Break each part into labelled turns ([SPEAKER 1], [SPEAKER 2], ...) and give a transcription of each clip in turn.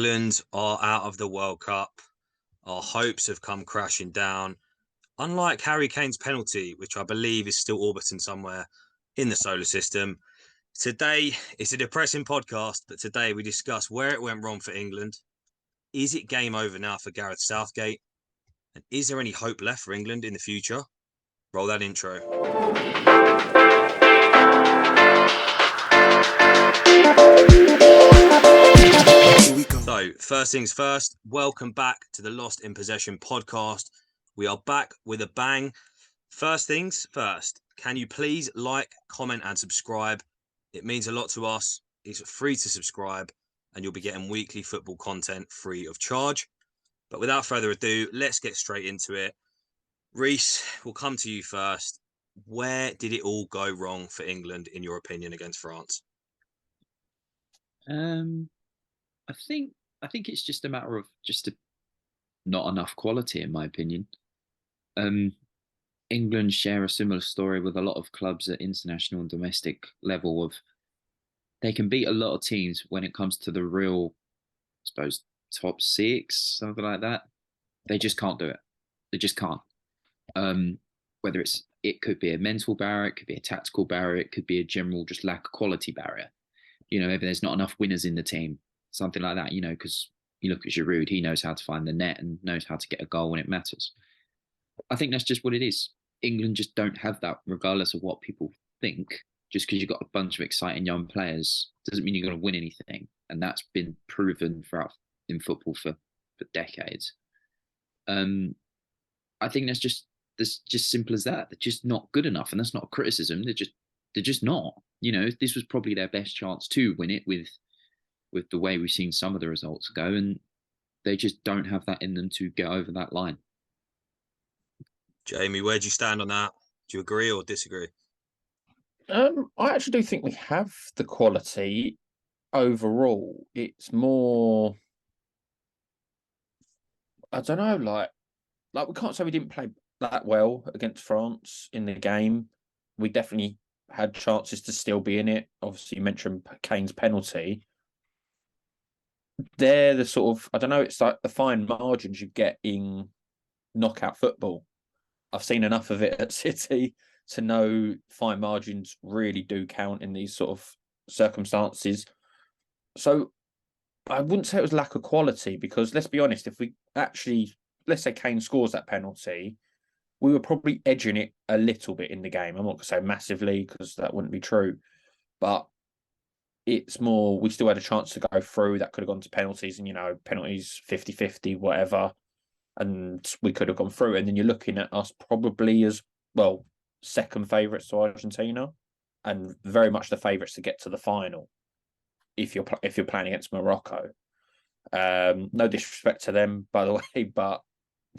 [SPEAKER 1] England are out of the World Cup. Our hopes have come crashing down. Unlike Harry Kane's penalty, which I believe is still orbiting somewhere in the solar system, today it's a depressing podcast, but today we discuss where it went wrong for England. Is it game over now for Gareth Southgate? And is there any hope left for England in the future? Roll that intro. So, first things first, welcome back to the Lost in Possession podcast. We are back with a bang. First things first, can you please like, comment, and subscribe? It means a lot to us. It's free to subscribe, and you'll be getting weekly football content free of charge. But without further ado, let's get straight into it. Reese, we'll come to you first. Where did it all go wrong for England, in your opinion, against France?
[SPEAKER 2] I think it's just a matter of not enough quality, in my opinion. England share a similar story with a lot of clubs at international and domestic level of they can beat a lot of teams when it comes to the real, I suppose, top six, something like that. They just can't do it. They just can't. Whether it could be a mental barrier, it could be a tactical barrier, it could be a general just lack of quality barrier. Maybe there's not enough winners in the team, something like that, because you look at Giroud, he knows how to find the net and knows how to get a goal when it matters. I think that's just what it is. England just don't have that, regardless of what people think. Just because you've got a bunch of exciting young players doesn't mean you're going to win anything. And that's been proven throughout in football for decades. I think that's just simple as that. They're just not good enough. And that's not a criticism. They're just not. This was probably their best chance to win it with the way we've seen some of the results go, and they just don't have that in them to get over that line.
[SPEAKER 1] Jamie, where do you stand on that? Do you agree or disagree?
[SPEAKER 3] I actually do think we have the quality overall. It's more, I don't know, like we can't say we didn't play that well against France in the game. We definitely had chances to still be in it. Obviously, you mentioned Kane's penalty. They're the sort of, I don't know, it's like the fine margins you get in knockout football. I've seen enough of it at City to know fine margins really do count in these sort of circumstances. So I wouldn't say it was lack of quality because let's be honest, if we actually, let's say Kane scores that penalty, we were probably edging it a little bit in the game. I'm not going to say massively because that wouldn't be true, but it's more, we still had a chance to go through. That could have gone to penalties and, penalties 50-50, whatever. And we could have gone through. And then you're looking at us probably as, well, second favourites to Argentina and very much the favourites to get to the final if you're playing against Morocco. No disrespect to them, by the way, but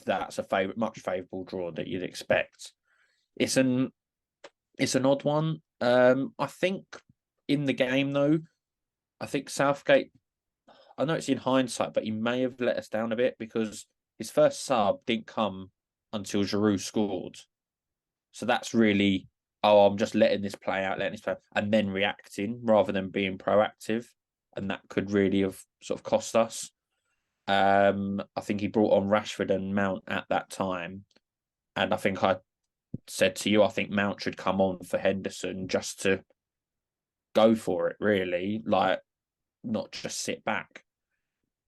[SPEAKER 3] that's a much favourable draw that you'd expect. It's an odd one. I think in the game though, I think Southgate, I know it's in hindsight, but he may have let us down a bit because his first sub didn't come until Giroud scored. So that's really, I'm just letting this play out, and then reacting rather than being proactive. And that could really have sort of cost us. I think he brought on Rashford and Mount at that time. And I think I said to you, I think Mount should come on for Henderson just to go for it, really. Like, not just sit back.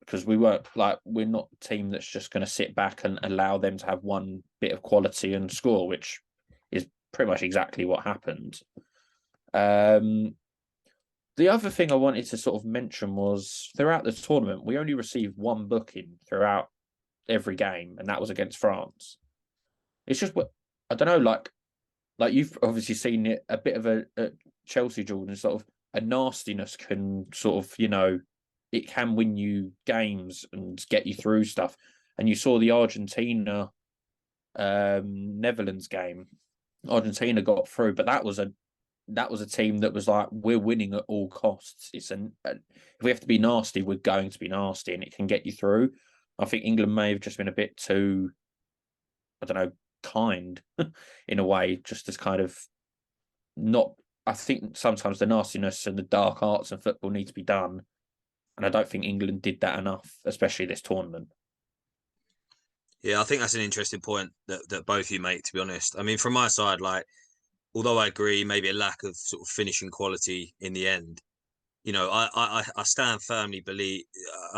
[SPEAKER 3] Because we're not a team that's just going to sit back and allow them to have one bit of quality and score, which is pretty much exactly what happened. The other thing I wanted to sort of mention was throughout the tournament, we only received one booking throughout every game, and that was against France. It's just, I don't know, like you've obviously seen it, a bit of a Chelsea, Jordan, sort of a nastiness can sort of, it can win you games and get you through stuff. And you saw the Argentina Netherlands game. Argentina got through, but that was a team that was like, we're winning at all costs. If we have to be nasty, we're going to be nasty, and it can get you through. I think England may have just been a bit too, I don't know, kind in a way, just as kind of not. I think sometimes the nastiness and the dark arts in football need to be done And I don't think England did that enough, especially this tournament.
[SPEAKER 1] Yeah, I think that's an interesting point that both you make, to be honest. I mean, from my side, like, although I agree, maybe a lack of sort of finishing quality in the end, I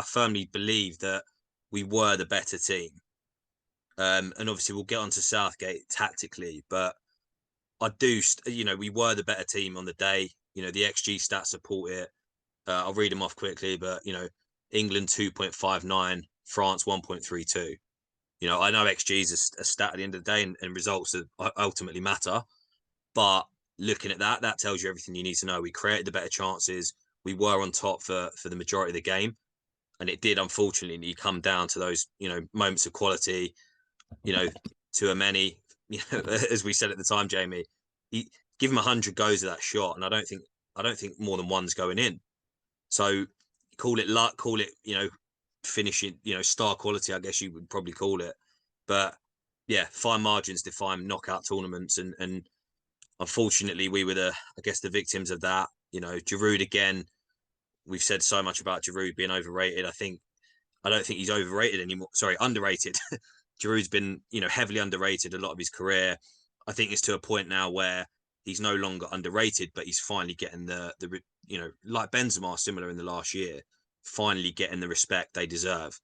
[SPEAKER 1] firmly believe that we were the better team. And obviously we'll get onto Southgate tactically, but we were the better team on the day. The XG stats support it. I'll read them off quickly, but England 2.59, France 1.32. I know XG is a stat at the end of the day, and results ultimately matter. But looking at that tells you everything you need to know. We created the better chances. We were on top for the majority of the game, and it did unfortunately come down to those moments of quality. To a many, as we said at the time, Jamie, give him 100 goes of that shot, and I don't think more than one's going in. So call it luck, call it finishing, star quality, I guess you would probably call it. But yeah, fine margins define knockout tournaments, and unfortunately we were the victims of that. Giroud again. We've said so much about Giroud being overrated. I don't think he's overrated anymore. Sorry, underrated. Giroud's been, heavily underrated a lot of his career. I think it's to a point now where he's no longer underrated, but he's finally getting the like Benzema, similar in the last year, finally getting the respect they deserve.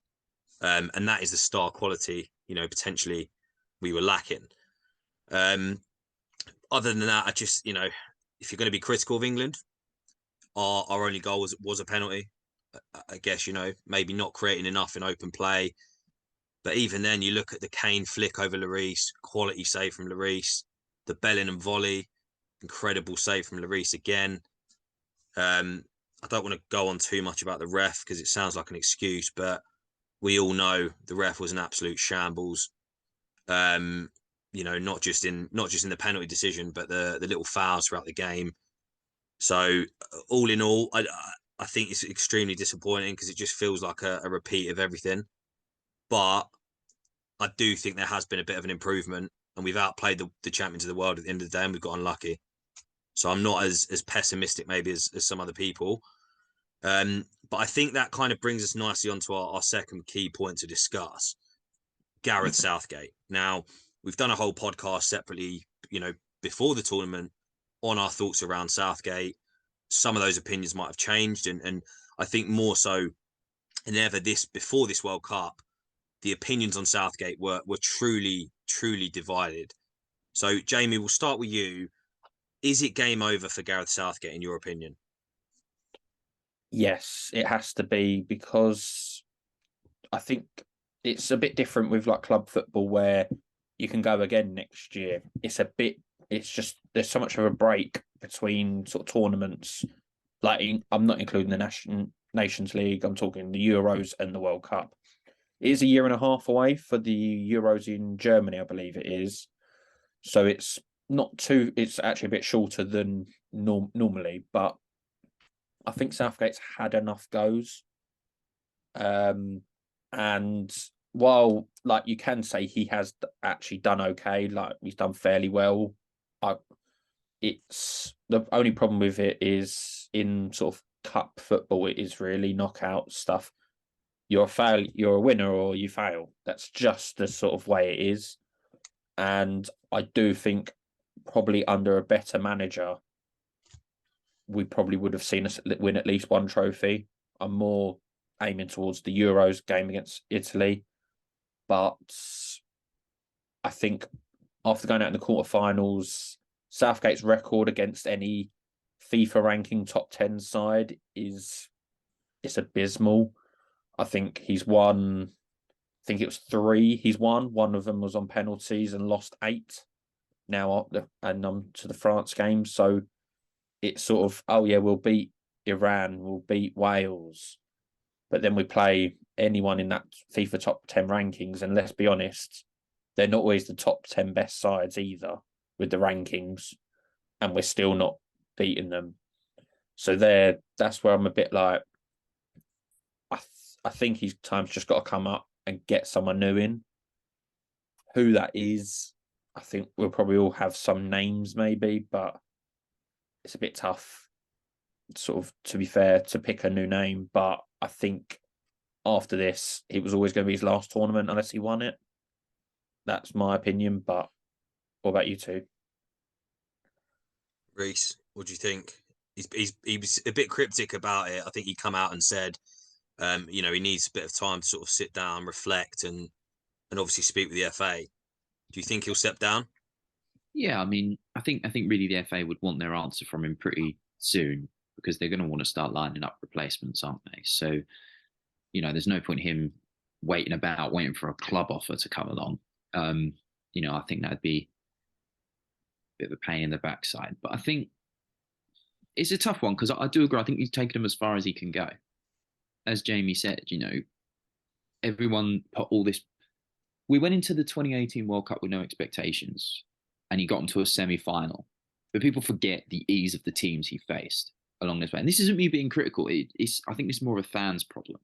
[SPEAKER 1] And that is the star quality, potentially we were lacking. Other than that, I just, if you're going to be critical of England, our only goal was a penalty. I guess, maybe not creating enough in open play. But even then, you look at the Kane flick over Lloris, quality save from Lloris, the Bellingham volley, incredible save from Lloris again. I don't want to go on too much about the ref because it sounds like an excuse, but we all know the ref was an absolute shambles. Not just in the penalty decision, but the little fouls throughout the game. So all in all, I think it's extremely disappointing because it just feels like a repeat of everything. But I do think there has been a bit of an improvement, and we've outplayed the champions of the world at the end of the day, and we've got unlucky. So I'm not as pessimistic maybe as some other people. But I think that kind of brings us nicely onto our second key point to discuss, Gareth Southgate. Now, we've done a whole podcast separately, before the tournament on our thoughts around Southgate. Some of those opinions might have changed, and I think more so than ever before this World Cup, the opinions on Southgate were truly divided. So, Jamie, we'll start with you. Is it game over for Gareth Southgate, in your opinion?
[SPEAKER 3] Yes, it has to be, because I think it's a bit different with like club football where you can go again next year. It's just there's so much of a break between sort of tournaments. Like I'm not including the Nations League. I'm talking the Euros and the World Cup. It is a year and a half away for the Euros in Germany, I believe it is. So it's not too. It's actually a bit shorter than normally, but I think Southgate's had enough goes. And while like you can say he has actually done okay, like he's done fairly well, it's the only problem with it is in sort of cup football, it is really knockout stuff. You're a winner or you fail. That's just the sort of way it is. And I do think probably under a better manager, we probably would have seen us win at least one trophy. I'm more aiming towards the Euros game against Italy. But I think after going out in the quarterfinals, Southgate's record against any FIFA ranking top 10 side it's abysmal. I think he's won, I think it was 3 he's won. One of them was on penalties and lost 8 now and to the France game. So it's sort of, oh yeah, we'll beat Iran, we'll beat Wales. But then we play anyone in that FIFA top 10 rankings. And let's be honest, they're not always the top 10 best sides either with the rankings. And we're still not beating them. So that's where I'm a bit like, I think his time's just got to come up and get someone new in. Who that is, I think we'll probably all have some names maybe, but it's a bit tough, sort of, to be fair, to pick a new name. But I think after this, it was always going to be his last tournament unless he won it. That's my opinion. But what about you two?
[SPEAKER 1] Reese, what do you think? He was a bit cryptic about it. I think he come out and said, he needs a bit of time to sort of sit down, reflect, and obviously speak with the FA. Do you think he'll step down?
[SPEAKER 2] Yeah, I mean, I think really the FA would want their answer from him pretty soon because they're going to want to start lining up replacements, aren't they? So, there's no point in him waiting for a club offer to come along. I think that'd be a bit of a pain in the backside. But I think it's a tough one because I do agree. I think he's taken him as far as he can go. As Jamie said, everyone put all this. We went into the 2018 World Cup with no expectations, and he got into a semi-final. But people forget the ease of the teams he faced along this way. And this isn't me being critical. I think it's more of a fans' problem.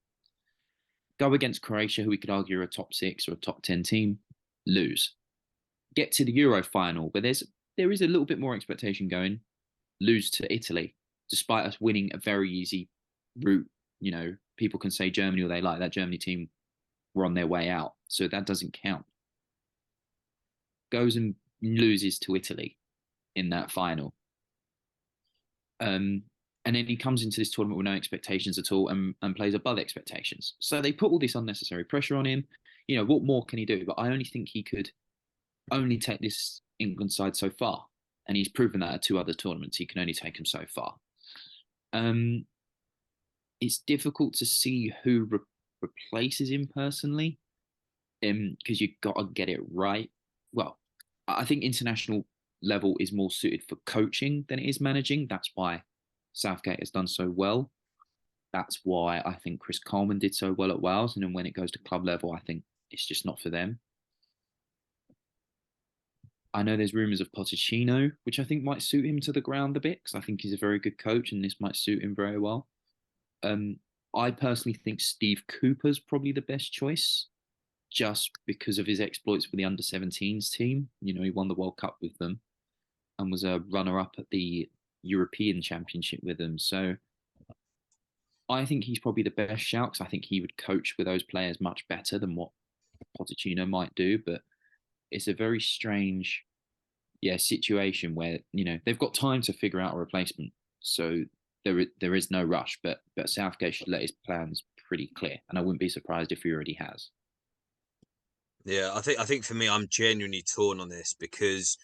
[SPEAKER 2] Go against Croatia, who we could argue are a top 6 or a top 10 team, lose. Get to the Euro final, where there is a little bit more expectation going, lose to Italy, despite us winning a very easy route. People can say Germany or they like that Germany team were on their way out, so that doesn't count. Goes and loses to Italy in that final. And then he comes into this tournament with no expectations at all and plays above expectations. So they put all this unnecessary pressure on him. What more can he do? But I only think he could only take this England side so far. And he's proven that at 2 other tournaments. He can only take them so far. It's difficult to see who replaces him personally because you've got to get it right. Well, I think international level is more suited for coaching than it is managing. That's why Southgate has done so well. That's why I think Chris Coleman did so well at Wales. And then when it goes to club level, I think it's just not for them. I know there's rumours of Pochettino, which I think might suit him to the ground a bit because I think he's a very good coach and this might suit him very well. I personally think Steve Cooper's probably the best choice just because of his exploits for the under-17s team. He won the World Cup with them and was a runner-up at the European Championship with them. So I think he's probably the best shout because I think he would coach with those players much better than what Pochettino might do. But it's a very strange, situation where they've got time to figure out a replacement. So there is no rush. But Southgate should let his plans pretty clear, and I wouldn't be surprised if he already has.
[SPEAKER 1] Yeah, I think for me, I'm genuinely torn on this because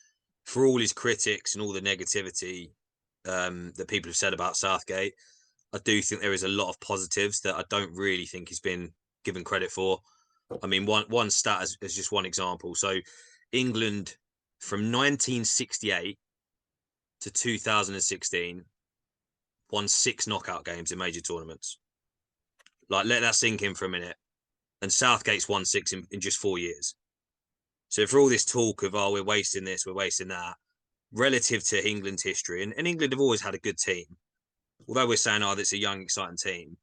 [SPEAKER 1] for all his critics and all the negativity that people have said about Southgate, I do think there is a lot of positives that I don't really think he's been given credit for. I mean, one stat as just one example. So England from 1968 to 2016 won 6 knockout games in major tournaments. Like, let that sink in for a minute. And Southgate's won 6 in just 4 years. So for all this talk of, we're wasting this, we're wasting that, relative to England's history, and England have always had a good team. Although we're saying, that's a young, exciting team,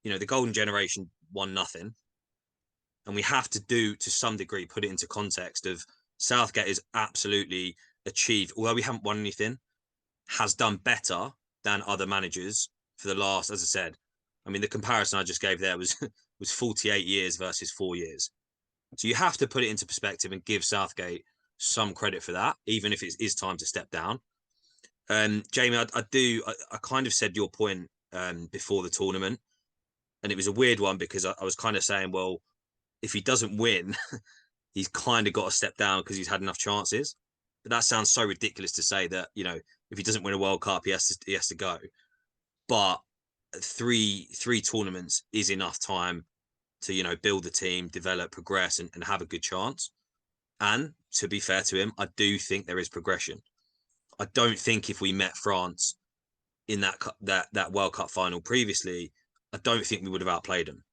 [SPEAKER 1] the golden generation won nothing. And we have to some degree, put it into context of Southgate has absolutely achieved, although we haven't won anything, has done better than other managers for the last, as I said. I mean, the comparison I just gave there was 48 years versus 4 years. So you have to put it into perspective and give Southgate some credit for that, even if it is time to step down. Jamie, I kind of said your point before the tournament, and it was a weird one because I was kind of saying, well, if he doesn't win, he's kind of got to step down because he's had enough chances. But that sounds so ridiculous to say that, if he doesn't win a World Cup, he has to go. But three tournaments is enough time to, build the team, develop, progress, and have a good chance. And to be fair to him, I do think there is progression. I don't think if we met France in that World Cup final previously, I don't think we would have outplayed them.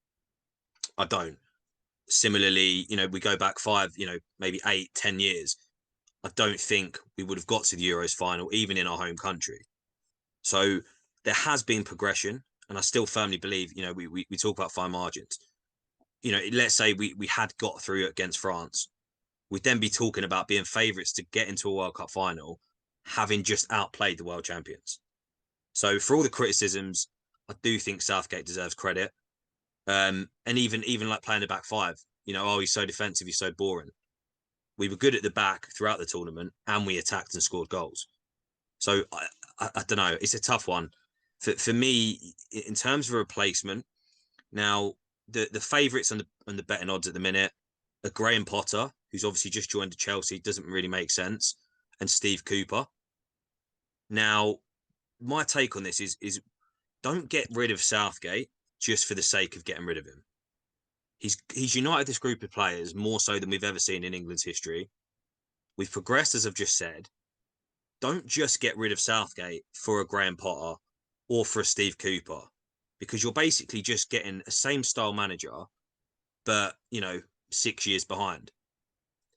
[SPEAKER 1] I don't. Similarly, we go back 5, maybe 8, 10 years. I don't think we would have got to the Euros final, even in our home country. So there has been progression, and I still firmly believe, we talk about fine margins. Let's say we had got through against France. We'd then be talking about being favourites to get into a World Cup final, having just outplayed the world champions. So for all the criticisms, I do think Southgate deserves credit. And even like playing the back five, oh, he's so defensive, he's so boring. We were good at the back throughout the tournament, and we attacked and scored goals. So I don't know. It's a tough one for me in terms of a replacement. Now the favourites on the betting odds at the minute are Graham Potter, who's obviously just joined Chelsea, doesn't really make sense, and Steve Cooper. Now, my take on this is don't get rid of Southgate just for the sake of getting rid of him. He's united this group of players more so than we've ever seen in England's history. We've progressed, as I've just said. Don't just get rid of Southgate for a Graham Potter or for a Steve Cooper, because you're basically just getting a same style manager, but 6 years behind.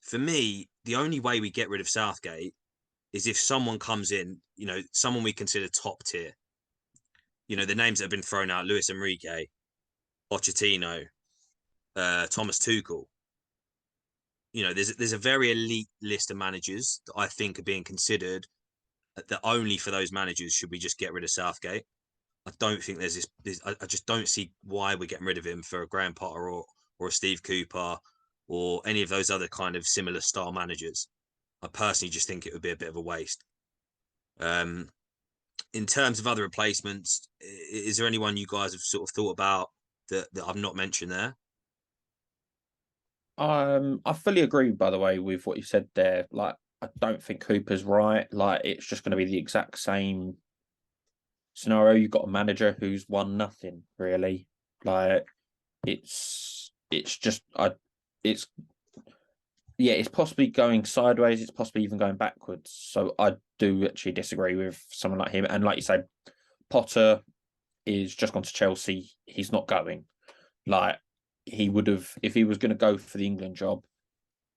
[SPEAKER 1] For me, the only way we get rid of Southgate is if someone comes in, someone we consider top tier. The names that have been thrown out: Luis Enrique, Pochettino, Thomas Tuchel. There's a very elite list of managers that I think are being considered, that only for those managers should we just get rid of Southgate. I don't think there's this. I just don't see why we're getting rid of him for a Graham Potter or a Steve Cooper or any of those other kind of similar style managers. I personally just think it would be a bit of a waste. In terms of other replacements, is there anyone you guys have sort of thought about that I've not mentioned there?
[SPEAKER 3] I fully agree, by the way, with what you said there. Like, I don't think Cooper's right. Like, it's just going to be the exact same scenario. You've got a manager who's won nothing, really. Like, it's possibly going sideways. It's possibly even going backwards. So I do actually disagree with someone like him. And like you said, Potter is just gone to Chelsea. He's not going. Like, he would have, if he was going to go for the England job,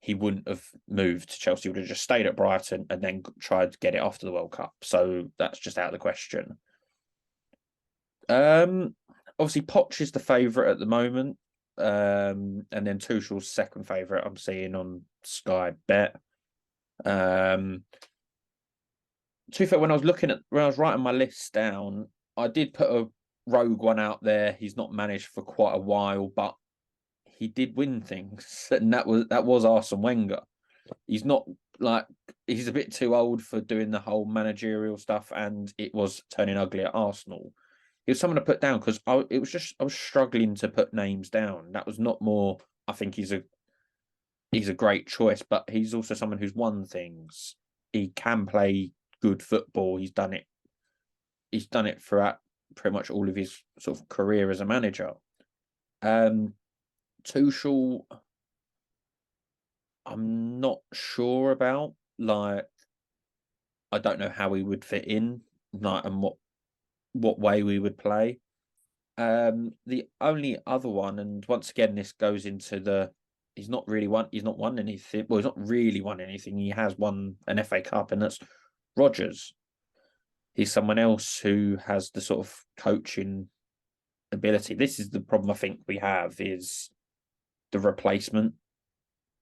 [SPEAKER 3] he wouldn't have moved to Chelsea. He would have just stayed at Brighton and then tried to get it after the World Cup. So that's just out of the question. Obviously, Poch is the favourite at the moment. And then Tuchel's second favourite I'm seeing on Sky Bet. To be fair, when I was writing my list down, I did put a rogue one out there. He's not managed for quite a while, but he did win things, and that was Arsene Wenger. He's not he's a bit too old for doing the whole managerial stuff, and it was turning ugly at Arsenal. He was someone to put down because I was struggling to put names down. That was not more. I think he's a great choice, but he's also someone who's won things. He can play good football. He's done it. He's done it throughout pretty much all of his sort of career as a manager. Tuchel, I'm not sure about. Like, I don't know how he would fit in, and what way we would play. The only other one, and once again, this goes into he's not won anything. Well, he's not really won anything. He has won an FA Cup, and that's Rodgers. He's someone else who has the sort of coaching ability. This is the problem I think we have, is the replacement.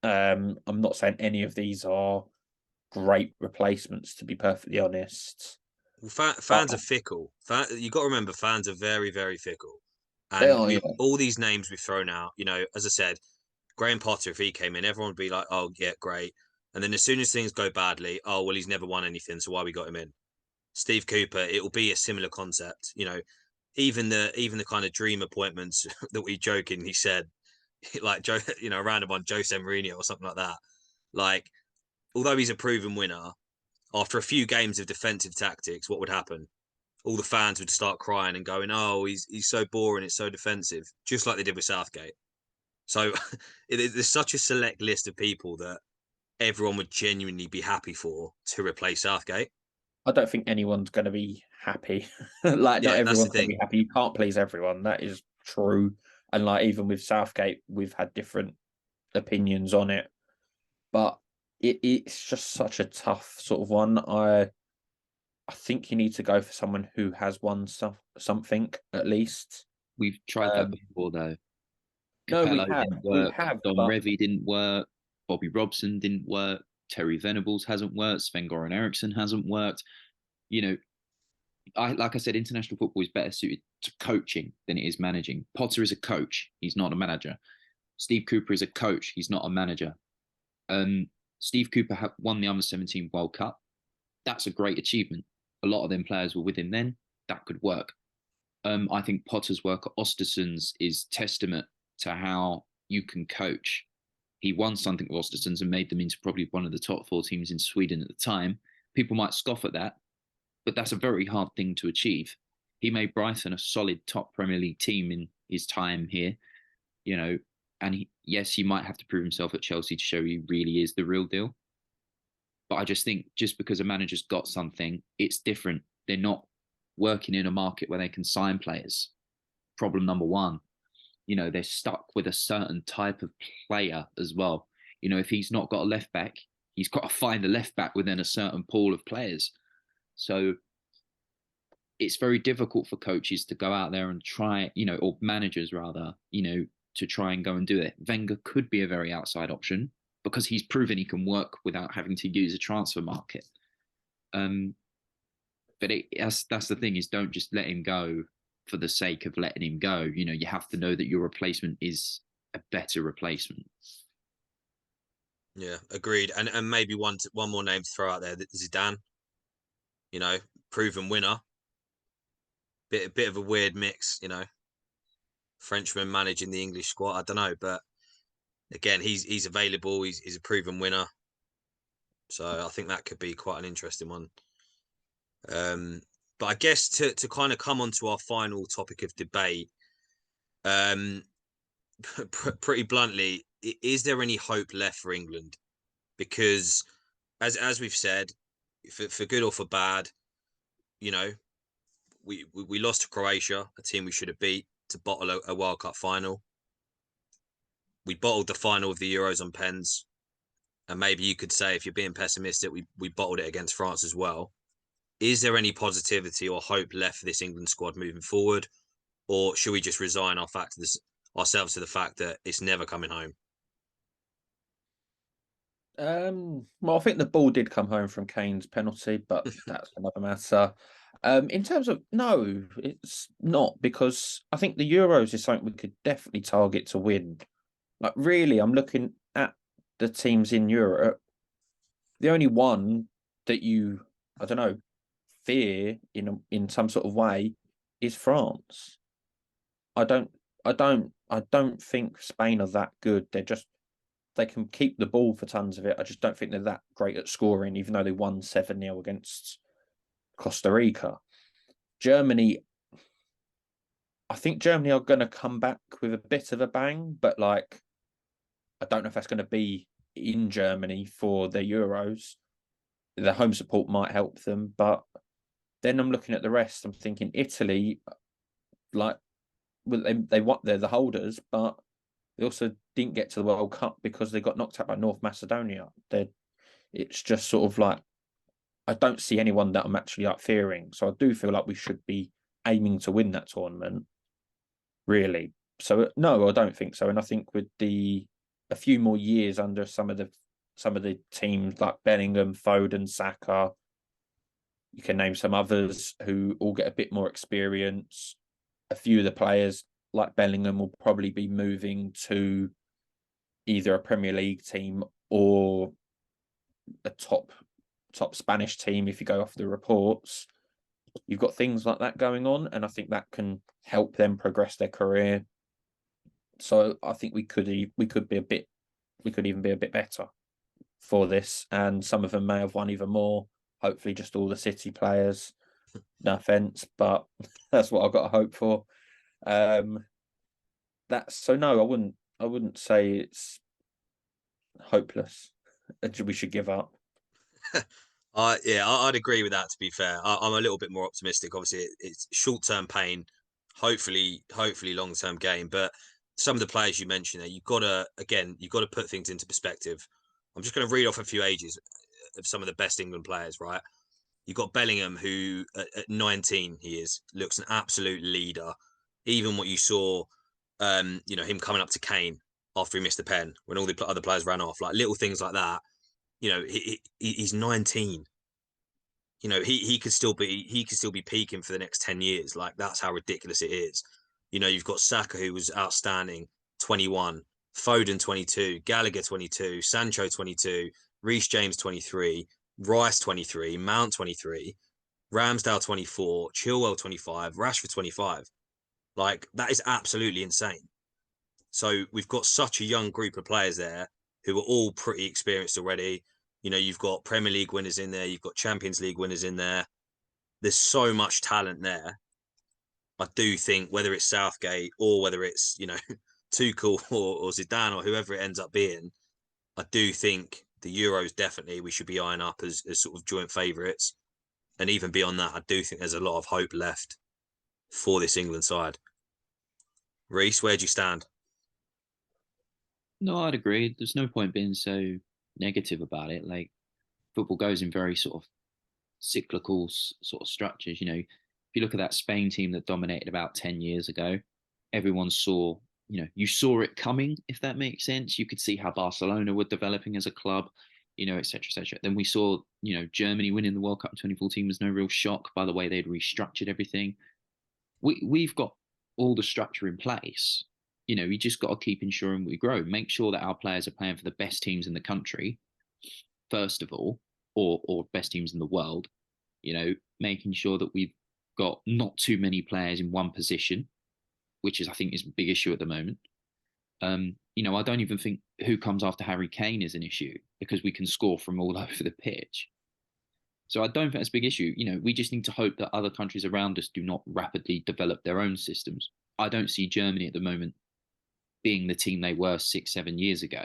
[SPEAKER 3] I'm not saying any of these are great replacements, to be perfectly honest.
[SPEAKER 1] Well, fans are fickle. You got to remember, fans are very, very fickle.
[SPEAKER 3] They
[SPEAKER 1] And
[SPEAKER 3] are, yeah.
[SPEAKER 1] all these names we've thrown out, as I said, Graham Potter, if he came in, everyone would be like, oh, yeah, great. And then as soon as things go badly, oh, well, he's never won anything, so why we got him in? Steve Cooper, it will be a similar concept. Even the kind of dream appointments that we jokingly said, like Joe, random one, Jose Mourinho or something like that. Like, although he's a proven winner, after a few games of defensive tactics, what would happen? All the fans would start crying and going, "Oh, he's so boring. It's so defensive," just like they did with Southgate. So there's such a select list of people that everyone would genuinely be happy for to replace Southgate.
[SPEAKER 3] I don't think anyone's going to be happy. Not everyone's going to be happy. You can't please everyone. That is true. And even with Southgate, we've had different opinions on it. But it's just such a tough sort of one. I think you need to go for someone who has won something at least.
[SPEAKER 2] We've tried that before, though.
[SPEAKER 3] No,
[SPEAKER 2] Capello
[SPEAKER 3] we have.
[SPEAKER 2] didn't work.
[SPEAKER 3] We have.
[SPEAKER 2] Don Revie didn't work. Bobby Robson didn't work. Terry Venables hasn't worked. Sven-Goran Eriksson hasn't worked. like I said, international football is better suited to coaching than it is managing. Potter is a coach; he's not a manager. Steve Cooper is a coach; he's not a manager. Steve Cooper won the Under-17 World Cup. That's a great achievement. A lot of them players were with him then. That could work. I think Potter's work at Ostersund's is testament to how you can coach. He won something with Ostersund's and made them into probably one of the top 4 teams in Sweden at the time. People might scoff at that, but that's a very hard thing to achieve. He made Brighton a solid top Premier League team in his time here, and yes, he might have to prove himself at Chelsea to show he really is the real deal. But I just think just because a manager's got something, it's different. They're not working in a market where they can sign players. Problem number one, they're stuck with a certain type of player as well. If he's not got a left back, he's got to find a left back within a certain pool of players. So it's very difficult for coaches to go out there and try, or managers rather, to try and go and do it. Wenger could be a very outside option because he's proven he can work without having to use a transfer market. But that's the thing, is don't just let him go for the sake of letting him go. You have to know that your replacement is a better replacement.
[SPEAKER 1] Yeah, agreed. And maybe one more name to throw out there, Zidane. Proven winner. Bit of a weird mix, Frenchman managing the English squad. I don't know, but again, he's available. He's a proven winner, so I think that could be quite an interesting one. But I guess to kind of come on to our final topic of debate, pretty bluntly, is there any hope left for England? Because as we've said, for good or for bad, we lost to Croatia, a team we should have beat, to bottle a World Cup final. We bottled the final of the Euros on pens, and maybe you could say, if you're being pessimistic, we bottled it against France as well. Is there any positivity or hope left for this England squad moving forward, or should we just resign ourselves to the fact that it's never coming home?
[SPEAKER 3] Well, I think the ball did come home from Kane's penalty, but that's another matter. In terms of, no, it's not, because I think the Euros is something we could definitely target to win. Like, really, I'm looking at the teams in Europe. The only one that I don't know, fear in some sort of way is France. I don't think Spain are that good. They can keep the ball for tons of it. I just don't think they're that great at scoring, even though they won 7-0 against Costa Rica. Germany, I think Germany are going to come back with a bit of a bang, but I don't know if that's going to be in Germany for the Euros. The home support might help them, but then I'm looking at the rest. I'm thinking Italy, they're the holders, but they also didn't get to the World Cup because they got knocked out by North Macedonia. It's just sort of I don't see anyone that I'm actually fearing. So I do feel like we should be aiming to win that tournament, really. So no, I don't think so. And I think with a few more years under some of the teams like Bellingham, Foden, Saka, you can name some others who all get a bit more experience. A few of the players like Bellingham will probably be moving to either a Premier League team or a top Spanish team. If you go off the reports, you've got things like that going on, and I think that can help them progress their career. So I think we could even be a bit better for this, and some of them may have won even more. Hopefully, just all the City players. No offense, but that's what I've got to hope for. No, I wouldn't say it's hopeless. We should give up.
[SPEAKER 1] Yeah, I'd agree with that. To be fair, I'm a little bit more optimistic. Obviously, it's short-term pain, hopefully long-term gain. But some of the players you mentioned there, you've got to put things into perspective. I'm just going to read off a few ages of some of the best England players. Right, you've got Bellingham, who at 19 looks an absolute leader. Even what you saw, him coming up to Kane after he missed the pen when all the other players ran off, like little things like that. He's 19. you know, he could still be peaking for the next 10 years. Like, that's how ridiculous it is. You know, you've got Saka, who was outstanding, 21, Foden 22, Gallagher 22, Sancho 22, Reece James 23, Rice 23, Mount 23, Ramsdale 24, Chilwell 25, Rashford 25. Like, that is absolutely insane. So we've got such a young group of players there who are all pretty experienced already. You know, you've got Premier League winners in there, you've got Champions League winners in there. There's so much talent there. I do think whether it's Southgate or whether it's, you know, Tuchel or Zidane or whoever it ends up being, I do think the Euros definitely we should be eyeing up as sort of joint favourites. And even beyond that, I do think there's a lot of hope left for this England side. Reece, where do you stand?
[SPEAKER 2] No, I'd agree. There's no point being so negative about it. Like football goes in very sort of cyclical sort of structures. You know, if you look at that Spain team that dominated about 10 years ago, everyone saw, you know, you saw it coming, if that makes sense. You could see how Barcelona were developing as a club, you know, et cetera, et cetera. Then we saw, you know, Germany winning the World Cup in 2014 was no real shock by the way they'd restructured everything. We've got all the structure in place. You know, we just got to keep ensuring we grow. Make sure that our players are playing for the best teams in the country, first of all, or best teams in the world. You know, making sure that we've got not too many players in one position, which is I think is a big issue at the moment. You know, I don't even think who comes after Harry Kane is an issue because we can score from all over the pitch. So I don't think that's a big issue. You know, we just need to hope that other countries around us do not rapidly develop their own systems. I don't see Germany at the moment being the team they were 6, 7 years ago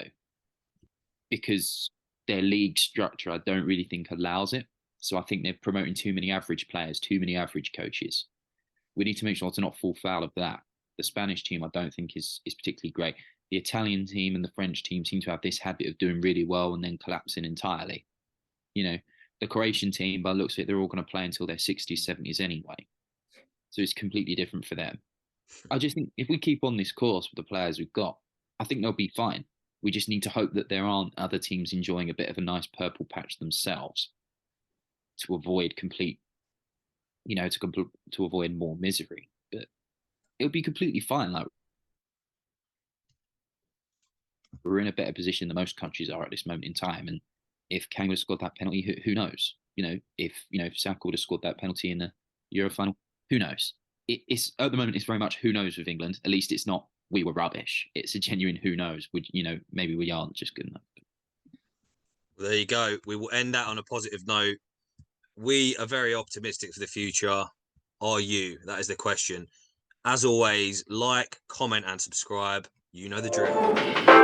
[SPEAKER 2] because their league structure, I don't really think allows it. So I think they're promoting too many average players, too many average coaches. We need to make sure to not fall foul of that. The Spanish team, I don't think is particularly great. The Italian team and the French team seem to have this habit of doing really well and then collapsing entirely. You know, the Croatian team, by the looks of it, they're all going to play until their 60s, 70s anyway. So it's completely different for them. I just think if we keep on this course with the players we've got, I think they'll be fine. We just need to hope that there aren't other teams enjoying a bit of a nice purple patch themselves to avoid complete, you know, to avoid more misery. But it'll be completely fine. Like we're in a better position than most countries are at this moment in time. And if Kane would have scored that penalty, who knows? If Saka would have scored that penalty in the Euro final, who knows? It's at the moment it's very much who knows with England. At least it's not we were rubbish. It's a genuine who knows. Maybe we aren't just good enough.
[SPEAKER 1] Well, there you go. We will end that on a positive note. We are very optimistic for the future. Are you? That is the question. As always, like, comment, and subscribe. You know the drill.